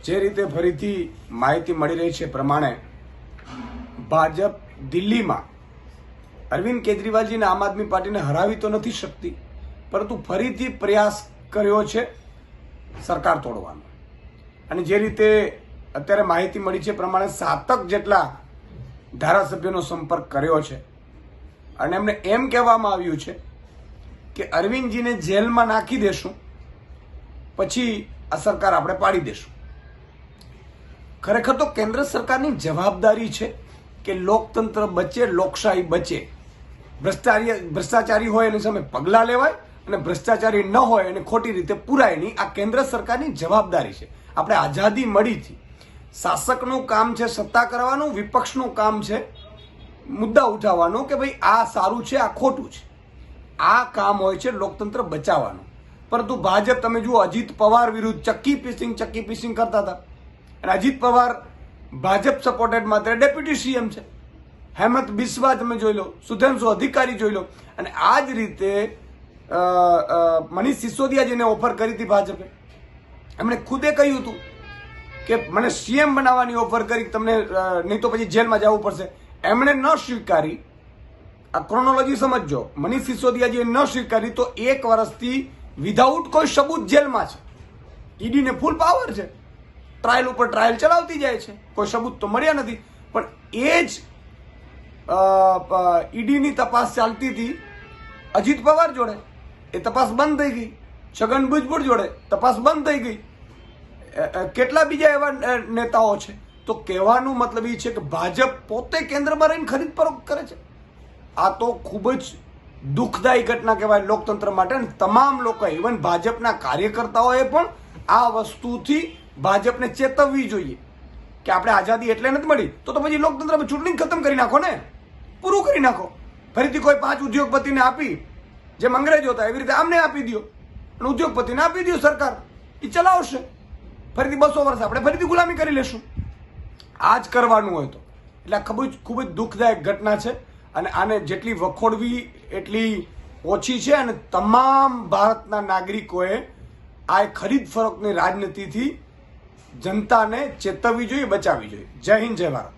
જે રીતે ફરીથી માહિતી મળી રહી છે પ્રમાણે ભાજપ દિલ્હીમાં અરવિંદ કેજરીવાલજીને આમ આદમી પાર્ટીને હરાવી તો નથી શકતી, પરંતુ ફરીથી પ્રયાસ કર્યો છે સરકાર તોડવાનો. અને જે રીતે અત્યારે માહિતી મળી છે પ્રમાણે 7 જેટલા ધારાસભ્યોનો સંપર્ક કર્યો છે અને એમને એમ કહેવામાં આવ્યું છે કે અરવિંદજીને જેલમાં નાખી દેશું, પછી આ સરકાર આપણે પાડી દેશું. ખરેખર તો કેન્દ્ર સરકારની જવાબદારી છે કે લોકતંત્ર બચે, લોકશાહી બચે. ભ્રષ્ટાચારી હોય એની સામે પગલાં લેવાય અને ભ્રષ્ટાચારી ન હોય એને ખોટી રીતે પુરાય નહીં. આ કેન્દ્ર સરકારની જવાબદારી છે. આપણે આઝાદી મળીથી શાસકનું કામ છે સત્તા કરવાનું, વિપક્ષનું કામ છે મુદ્દા ઉઠાવવાનો કે ભાઈ આ સારું છે, આ ખોટું છે. આ કામ હોય છે લોકતંત્ર બચાવવાનું. પરંતુ ભાજપ તમે જુઓ, અજીત પવાર વિરુદ્ધ ચક્કી પીસિંગ કરતા હતા. અને અજીત પવાર ભાજપ સપોર્ટેડ માત્ર ડેપ્યુટી સીએમ છે. હેમંત બિસ્વા તમે જોઈ લો, સુધેન્દુ અધિકારી જોઈ લો. અને આ જ રીતે મનીષ સિસોદિયાજીને ઓફર કરી હતી ભાજપે. એમણે ખુદે કહ્યું હતું કે મને સીએમ બનાવવાની ઓફર કરી, તમને નહીં તો પછી જેલમાં જવું પડશે. એમણે ન સ્વીકારી. આ ક્રોનોલોજી સમજજો. મનીષ સિસોદિયાજીએ ન સ્વીકારી તો 1 વર્ષથી વિધાઉટ કોઈ સબૂત જેલમાં છે. ઈડીને ફૂલ પાવર છે, ટ્રાયલ ઉપર ટ્રાયલ ચલાવતી જાય છે, કોઈ સબૂત તો મળ્યા નથી. પણ એ જ ઈડીની તપાસ ચાલતી હતી અજીત પવાર જોડે, એ તપાસ બંધ થઈ ગઈ. છગન ભુજબળ જોડે તપાસ બંધ થઈ ગઈ. કેટલા બીજા એવા નેતાઓ છે. તો કહેવાનું મતલબ એ છે કે ભાજપ પોતે કેન્દ્રમાં રહીને ખરીદ ફરોખ્ત કરે છે. આ તો ખૂબ જ દુઃખદાયી ઘટના કહેવાય લોકતંત્ર માટે. અને તમામ લોકો, ઇવન ભાજપના કાર્યકર્તાઓએ પણ આ વસ્તુથી ભાજપને ચેતવવી જોઈએ કે આપણે આઝાદી એટલે નથી મળી તો પછી લોકતંત્રમાં ચૂંટણી ખતમ કરી નાખો ને, પૂરું કરી નાખો. ફરીથી કોઈ 5 ઉદ્યોગપતિને આપી, જેમ અંગ્રેજો હતા એવી રીતે આમને આપી દો અને ઉદ્યોગપતિને આપી દો સરકાર, એ ચલાવશે. ફરીથી 200 વર્ષ આપણે ફરીથી ગુલામી કરી લેશું. આ જ કરવાનું હોય તો. એટલે ખૂબ જ દુઃખદાયક ઘટના છે અને આને જેટલી વખોડવી એટલી ઓછી છે. અને તમામ ભારતના નાગરિકોએ આ ખરીદ ફરોખ્તની રાજનીતિથી જનતાને ચેતવવી જોઈએ, બચાવવી જોઈએ. જય હિન્દ, જય ભારત.